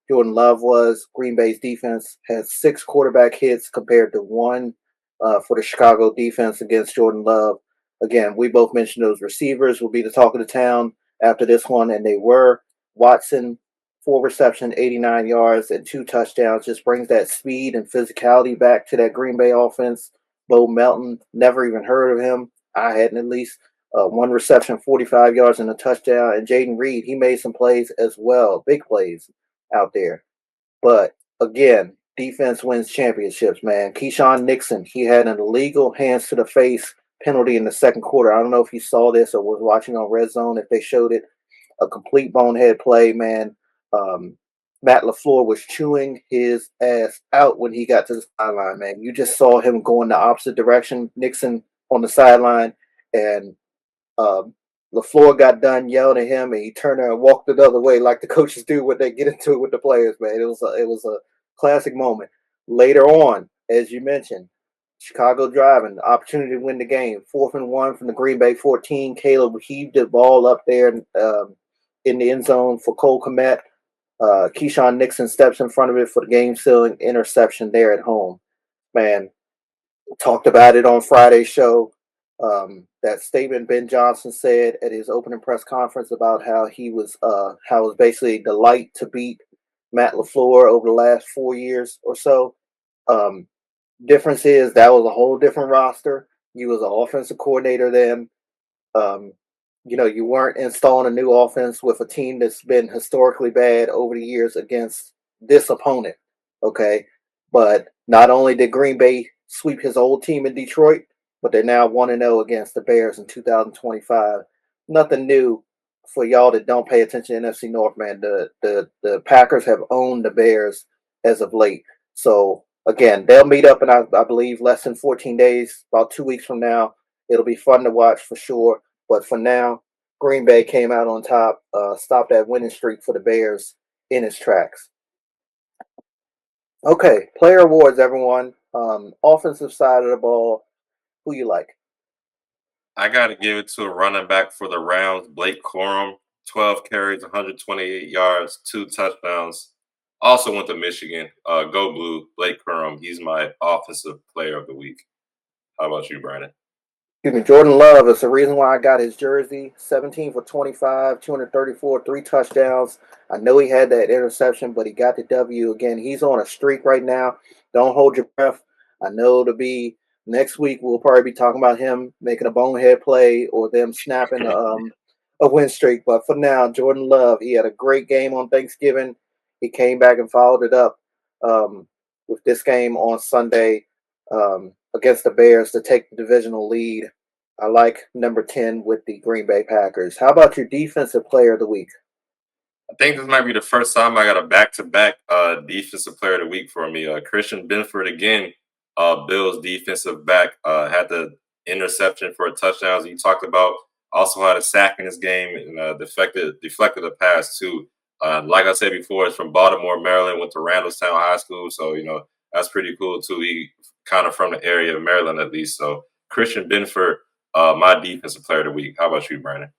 Speaker 3: Jordan Love was. Green Bay's defense has 6 quarterback hits compared to 1 for the Chicago defense against Jordan Love. Again, we both mentioned those receivers will be the talk of the town after this one, and they were. Watson, 4 reception, 89 yards, and 2 touchdowns. Just brings that speed and physicality back to that Green Bay offense. Bo Melton, never even heard of him. I hadn't at least. 1 reception, 45 yards, and a touchdown. And Jaden Reed, he made some plays as well, big plays out there. But again, defense wins championships, man. Keyshawn Nixon, he had an illegal hands to the face penalty in the second quarter. I don't know if you saw this or was watching on Red Zone if they showed it. A complete bonehead play, man. Matt LaFleur was chewing his ass out when he got to the sideline, man. You just saw him going the opposite direction. Nixon on the sideline, and LaFleur got done yelling at him, and he turned around and walked the other way, like the coaches do when they get into it with the players. Man, it was a classic moment. Later on, as you mentioned, Chicago driving, the opportunity to win the game. 4th and 1 from the Green Bay 14. Caleb heaved the ball up there in the end zone for Cole Kmet. Keyshawn Nixon steps in front of it for the game-sealing interception there at home. Man, talked about it on Friday's show. That statement Ben Johnson said at his opening press conference about how it was basically a delight to beat Matt LaFleur over the last 4 years or so. Difference is that was a whole different roster. You was an offensive coordinator then. You weren't installing a new offense with a team that's been historically bad over the years against this opponent. Okay. But not only did Green Bay sweep his old team in Detroit, but they're now 1-0 against the Bears in 2025. Nothing new for y'all that don't pay attention to NFC North, man. The Packers have owned the Bears as of late. So, again, they'll meet up in, I believe, less than 14 days, about 2 weeks from now. It'll be fun to watch for sure. But for now, Green Bay came out on top, stopped that winning streak for the Bears in its tracks. Okay, player awards, everyone. Offensive side of the ball, who you like?
Speaker 2: I got to give it to a running back for the Rams, Blake Corum. 12 carries, 128 yards, 2 touchdowns. Also went to Michigan. Go Blue, Blake Corum. He's my offensive player of the week. How about you, Brandon?
Speaker 3: Excuse me, Jordan Love is the reason why I got his jersey. 17 for 25, 234, 3 touchdowns. I know he had that interception, but he got the W again. He's on a streak right now. Don't hold your breath. I know to be next week we'll probably be talking about him making a bonehead play or them snapping a win streak. But for now, Jordan Love, he had a great game on Thanksgiving. He came back and followed it up um, with this game on Sunday against the Bears to take the divisional lead. I like number 10 with the Green Bay Packers. How about your defensive player of the week?
Speaker 2: I think this might be the first time I got a back-to-back defensive player of the week for me. Christian Benford again, Bills defensive back, had the interception for a touchdown as you talked about. Also had a sack in this game and deflected a pass too. Like I said before, it's from Baltimore, Maryland. Went to Randallstown High School, so that's pretty cool too. He kind of from the area of Maryland at least. So Christian Benford, my defensive player of the week. How about you, Brandon?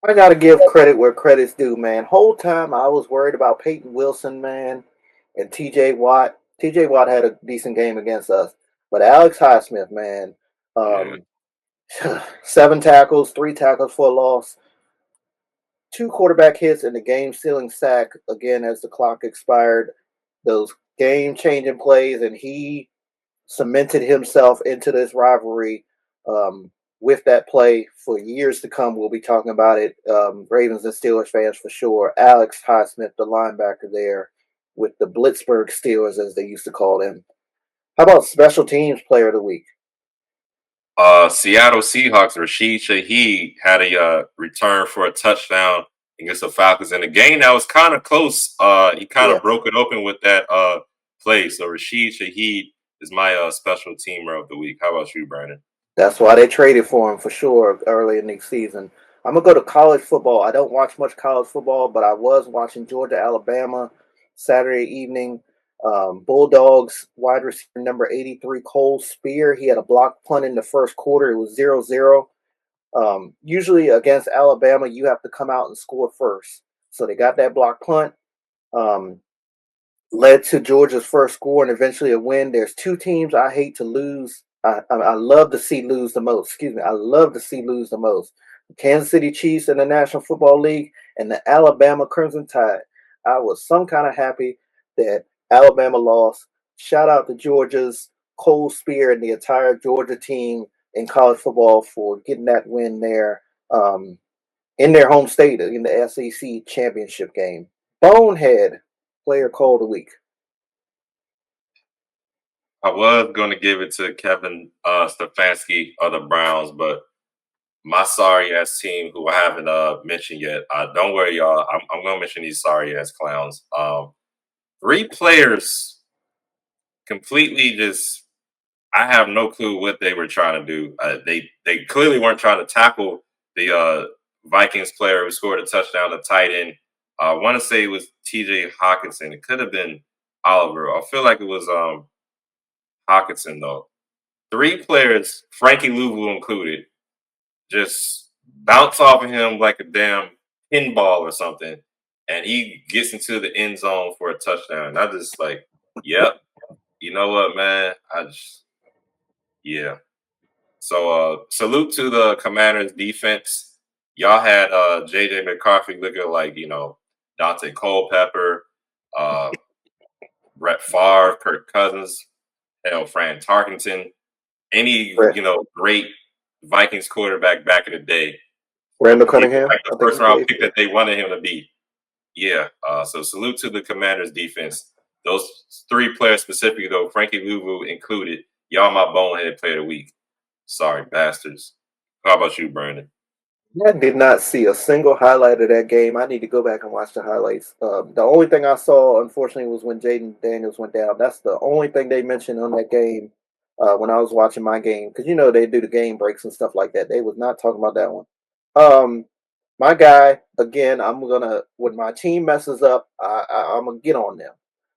Speaker 3: I got to give credit where credit's due, man. Whole time I was worried about Peyton Wilson, man, and TJ Watt. TJ Watt had a decent game against us, but Alex Highsmith, man,
Speaker 2: Yeah.
Speaker 3: um, 7 tackles, 3 tackles for a loss, 2 quarterback hits, and the game-sealing sack again as the clock expired. Those game-changing plays, and he cemented himself into this rivalry with that play for years to come. We'll be talking about it. Ravens and Steelers fans for sure. Alex Highsmith, the linebacker there with the Blitzburg Steelers, as they used to call them. How about special teams player of the week?
Speaker 2: Seattle Seahawks, Rashid Shaheed had a return for a touchdown against the Falcons in a game that was kind of close. He kind
Speaker 3: Yeah,
Speaker 2: of broke it open with that play. So Rashid Shaheed is my special teamer of the week. How about you, Brandon?
Speaker 3: that's why they traded for him for sure early in the season. I'm gonna go to college football. I don't watch much college football, but I was watching Georgia Alabama Saturday evening. Bulldogs wide receiver number 83 Cole Spear. He had a block punt in the first quarter. It was 0-0. Usually against Alabama, you have to come out and score first. So they got that block punt. Um, Led to Georgia's first score and eventually a win. There's 2 teams I hate to lose. I love to see lose the most. Excuse me. I love to see lose the most. The Kansas City Chiefs in the National Football League and the Alabama Crimson Tide. I was some kind of happy that Alabama lost. Shout out to Georgia's Cole Spear and the entire Georgia team in college football for getting that win there in their home state in the SEC championship game. Bonehead player call of the week.
Speaker 2: I was going to give it to Kevin Stefanski of the Browns, but my sorry ass team, who I haven't mentioned yet, don't worry, y'all. I'm going to mention these sorry ass clowns. 3 players completely just. I have no clue what they were trying to do. They clearly weren't trying to tackle the Vikings player who scored a touchdown, the tight end. I want to say it was T.J. Hawkinson. It could have been Oliver. I feel like it was Hawkinson though. 3 players, Frankie Louvu included, just bounce off of him like a damn pinball or something, and he gets into the end zone for a touchdown. And I just like, yep. You know what, man? Yeah. So salute to the Commanders defense. Y'all had JJ McCarthy looking like, Dante Culpepper, uh, Brett Favre, Kirk Cousins, Fran Tarkenton, any, great Vikings quarterback back in the day.
Speaker 3: Randall
Speaker 2: He was
Speaker 3: Cunningham,
Speaker 2: like the
Speaker 3: I think
Speaker 2: first
Speaker 3: he
Speaker 2: round
Speaker 3: played.
Speaker 2: pick that they wanted him to be. Yeah. So salute to the Commanders defense. Those 3 players specifically, though, Frankie Louvu included, y'all my bonehead player of the week. Sorry, bastards. How about you, Brandon?
Speaker 3: I did not see a single highlight of that game. I need to go back and watch the highlights. The only thing I saw, unfortunately, was when Jaden Daniels went down. That's the only thing they mentioned on that game when I was watching my game. Because, they do the game breaks and stuff like that. They was not talking about that one. My guy, again, I'm going to, when my team messes up, I'm going to get on them.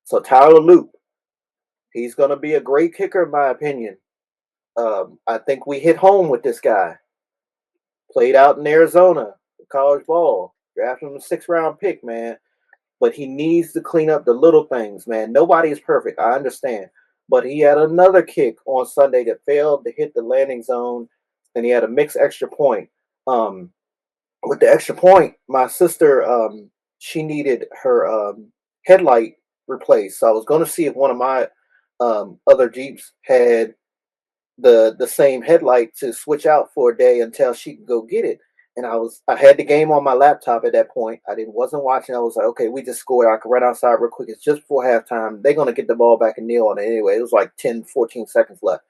Speaker 3: So Tyler Loop, he's going to be a great kicker, in my opinion. I think we hit home with this guy. Played out in Arizona, college ball. Drafted him a 6th-round pick, man. But he needs to clean up the little things, man. Nobody is perfect. I understand. But he had another kick on Sunday that failed to hit the landing zone. and he had a mixed extra point. With the extra point, my sister she needed her headlight replaced. So I was going to see if one of my other Jeeps had the same headlight to switch out for a day until she could go get it. And I had the game on my laptop at that point. I didn't wasn't watching. I was like, okay, we just scored. I could run outside real quick. It's just before halftime. They're gonna get the ball back and kneel on it anyway. It was like 10, 14 seconds left.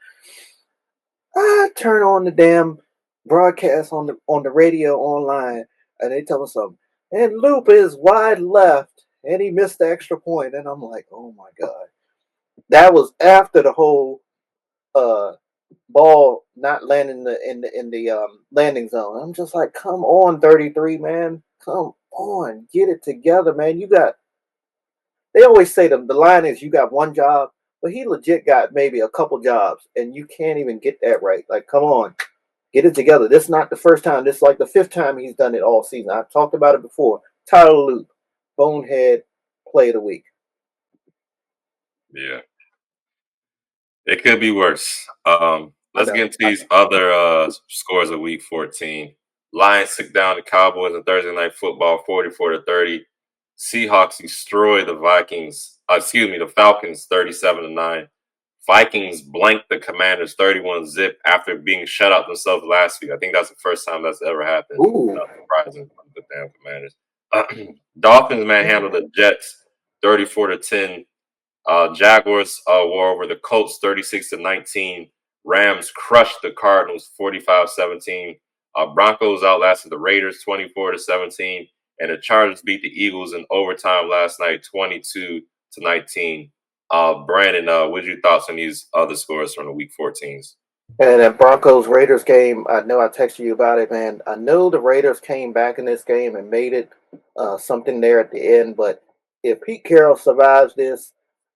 Speaker 3: I turn on the damn broadcast on the radio online, and they tell me something. And Loop is wide left, and he missed the extra point. And I'm like, oh my god, that was after the whole uh ball not landing in the landing zone. I'm just like, come on, 33 man, come on, get it together, man. You got. They always say the line is you got one job, but he legit got maybe a couple jobs, and you can't even get that right. Like, come on, get it together. This is not the first time. This is like the fifth time he's done it all season. I've talked about it before. Tyler Loop, bonehead, play of the week.
Speaker 2: Yeah. It could be worse. Let's get into these other scores of Week 14. Lions took down the Cowboys in Thursday Night Football, 44-30. Seahawks destroyed the the Falcons, 37-9. Vikings blanked the Commanders, 31-0 after being shut out themselves last week. I think that's the first time that's ever happened. Not surprising, the damn Commanders. Dolphins manhandled the Jets, 34-10. Jaguars wore over the Colts 36-19. Rams crushed the Cardinals 45-17. Broncos outlasted the Raiders 24-17. And the Chargers beat the Eagles in overtime last night 22-19. Brandon, what are your thoughts on these other scores from the Week 14s?
Speaker 3: And that Broncos Raiders game, I know I texted you about it, man. I know the Raiders came back in this game and made it something there at the end. But if Pete Carroll survives this,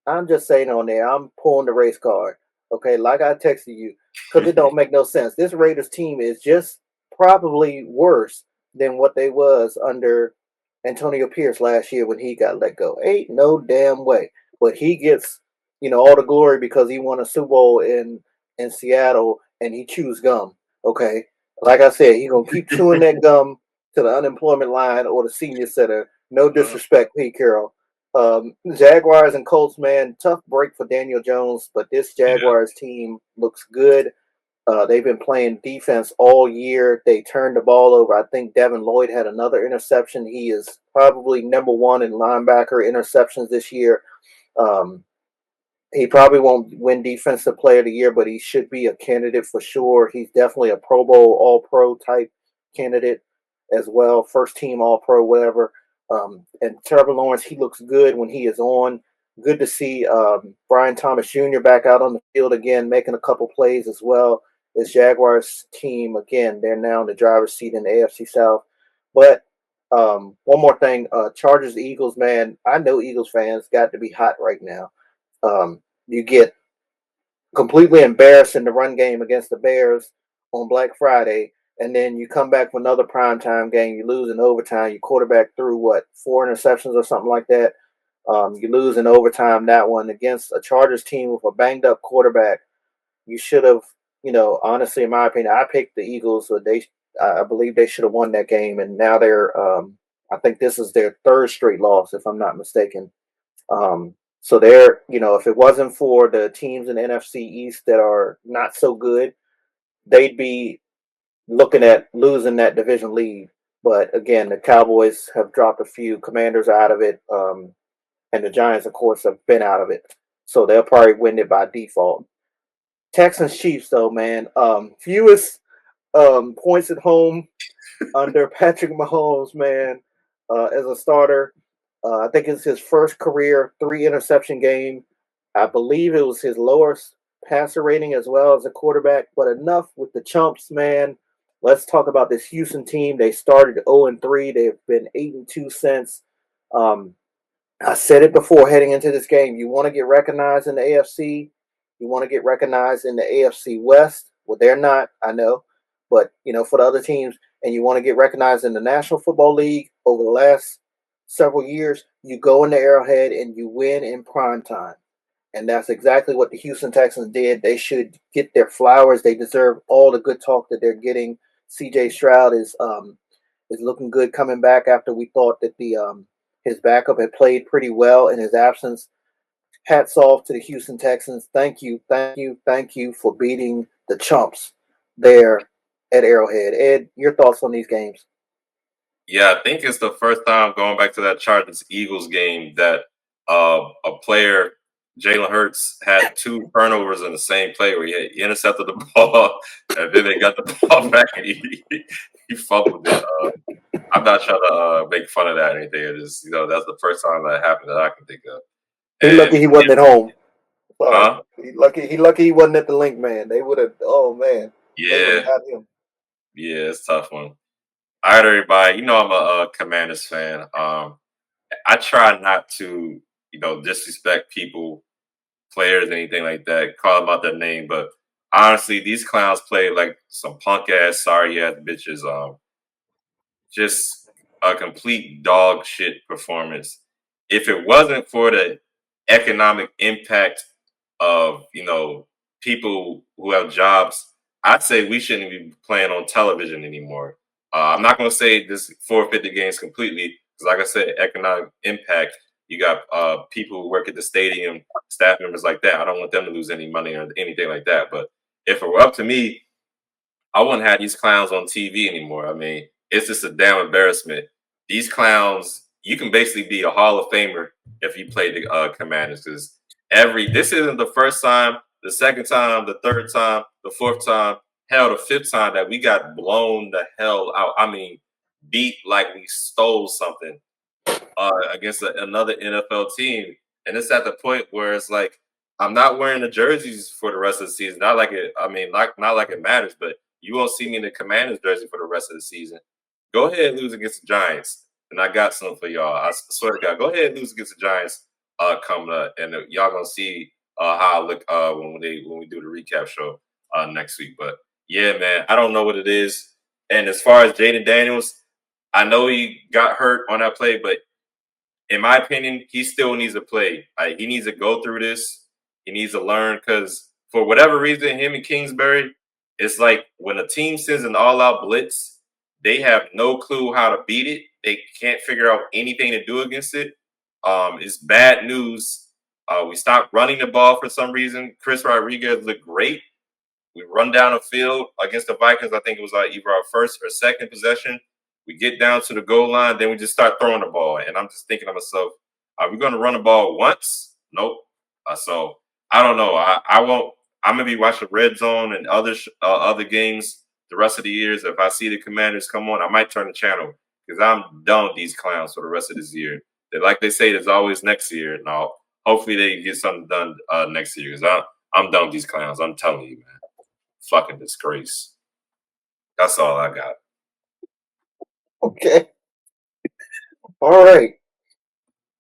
Speaker 3: I'm just saying on there, I'm pulling the race card. Okay, like I texted you, because it don't make no sense. This Raiders team is just probably worse than what they was under Antonio Pierce last year when he got let go. Ain't no damn way. But he gets, all the glory because he won a Super Bowl in Seattle and he chews gum. Okay. Like I said, he gonna keep chewing that gum to the unemployment line or the senior center. No disrespect, Pete Carroll. Jaguars and Colts, man, tough break for Daniel Jones, but this Jaguars team looks good. They've been playing defense all year. They turned the ball over. I think Devin Lloyd had another interception. He is probably number one in linebacker interceptions this year. He probably won't win Defensive Player of the Year, but he should be a candidate for sure. He's definitely a Pro Bowl, All-Pro type candidate as well. First team All-Pro, whatever. And Trevor Lawrence, he looks good when he is on. Good to see Brian Thomas Jr. back out on the field again, making a couple plays as well. This Jaguars team, again, they're now in the driver's seat in the AFC South. But one more thing, Chargers, Eagles, man, I know Eagles fans got to be hot right now. You get completely embarrassed in the run game against the Bears on Black Friday, and then you come back for another primetime game. You lose in overtime. You quarterback threw, 4 interceptions or something like that. You lose in overtime that one against a Chargers team with a banged-up quarterback. You should have, honestly, in my opinion, I picked the Eagles, so I believe they should have won that game, and now they're, I think this is their third straight loss, if I'm not mistaken. So they're, if it wasn't for the teams in the NFC East that are not so good, they'd be looking at losing that division lead. But again, the Cowboys have dropped a few. Commanders are out of it. And the Giants, of course, have been out of it. So they'll probably win it by default. Texans Chiefs, though, man. Fewest points at home under Patrick Mahomes, man, as a starter. I think it's his first career 3-interception game. I believe it was his lowest passer rating as well as a quarterback. But enough with the chumps, man. Let's talk about this Houston team. They started 0-3. They've been 8-2 since. I said it before heading into this game. You want to get recognized in the AFC. You want to get recognized in the AFC West. Well, they're not, I know. But, for the other teams. And you want to get recognized in the National Football League over the last several years, you go in the Arrowhead and you win in prime time. And that's exactly what the Houston Texans did. They should get their flowers. They deserve all the good talk that they're getting. C.J. Stroud is looking good coming back after we thought that the his backup had played pretty well in his absence. Hats off to the Houston Texans. Thank you, thank you, thank you for beating the chumps there at Arrowhead. Ed, your thoughts on these games?
Speaker 2: Yeah, I think it's the first time going back to that Chargers Eagles game that a player, Jalen Hurts, had 2 turnovers in the same play where he intercepted the ball and then they got the ball back and he fumbled it. I'm not trying to make fun of that or anything. It is, that's the first time that happened that I can think of.
Speaker 3: He lucky
Speaker 2: And
Speaker 3: he wasn't at home.
Speaker 2: huh?
Speaker 3: He lucky he wasn't at the link, man. They would have. Oh man, they would
Speaker 2: Yeah,
Speaker 3: have got him.
Speaker 2: yeah, it's a tough one. All right, everybody. I'm a Commanders fan. I try not to, disrespect people, players, anything like that, call them out their name. But honestly, these clowns play like some punk ass, sorry ass bitches. Just a complete dog shit performance. If it wasn't for the economic impact of, people who have jobs, I'd say we shouldn't be playing on television anymore. I'm not going to say this forfeit the games completely because, like I said, economic impact. You got people who work at the stadium, staff members like that. I don't want them to lose any money or anything like that. But if it were up to me, I wouldn't have these clowns on TV anymore. I mean, it's just a damn embarrassment. These clowns, you can basically be a Hall of Famer if you play the Commanders because this isn't the first time, the second time, the third time, the fourth time, hell, the fifth time that we got blown the hell out. I mean, beat like we stole something against another NFL team, and it's at the point where it's like I'm not wearing the jerseys for the rest of the season. Not like it. I mean, not like it matters, but you won't see me in the Commanders jersey for the rest of the season. Go ahead and lose against the Giants, and I got something for y'all. I swear to God, go ahead and lose against the Giants coming up, and y'all gonna see how I look when we do the recap show next week. But yeah, man, I don't know what it is. And as far as Jaden Daniels, I know he got hurt on that play, but in my opinion, he still needs to play. He needs to go through this. He needs to learn because for whatever reason, him and Kingsbury, it's like when a team sends an all-out blitz, they have no clue how to beat it. They can't figure out anything to do against it. It's bad news. We stopped running the ball for some reason. Chris Rodriguez looked great. We run down the field against the Vikings. I think it was either our first or second possession. We get down to the goal line, then we just start throwing the ball. And I'm just thinking to myself, are we going to run the ball once? Nope. So I don't know. I won't. I'm gonna be watching Red Zone and other games the rest of the years. If I see the Commanders come on, I might turn the channel because I'm done with these clowns for the rest of this year. Like they say, there's always next year. Now, hopefully they get something done next year because I'm done with these clowns. I'm telling you, man. Fucking disgrace. That's all I got.
Speaker 3: Okay. All right.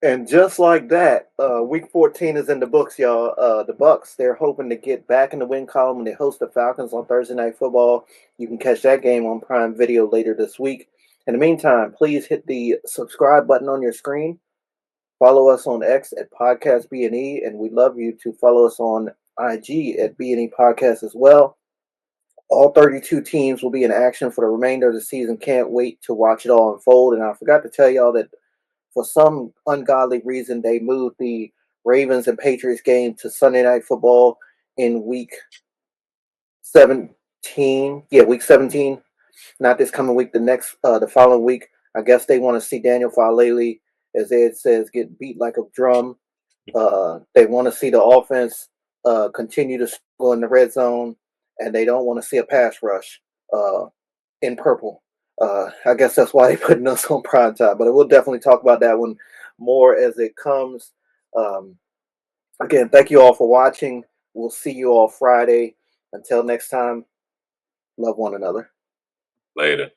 Speaker 3: And just like that, week 14 is in the books, y'all. The Bucks, they're hoping to get back in the win column when they host the Falcons on Thursday Night Football. You can catch that game on Prime Video later this week. In the meantime, please hit the subscribe button on your screen. Follow us on X at Podcast B&E, and we'd love you to follow us on IG at B&E Podcast as well. All 32 teams will be in action for the remainder of the season. Can't wait to watch it all unfold. And I forgot to tell y'all that for some ungodly reason, they moved the Ravens and Patriots game to Sunday Night Football in week 17. Yeah, week 17. Not this coming week, the following week. I guess they want to see Daniel Falele, as Ed says, get beat like a drum. They want to see the offense continue to score in the red zone, and they don't want to see a pass rush in purple. I guess that's why they're putting us on prime time. But we'll definitely talk about that one more as it comes. Again, thank you all for watching. We'll see you all Friday. Until next time, love one another.
Speaker 2: Later.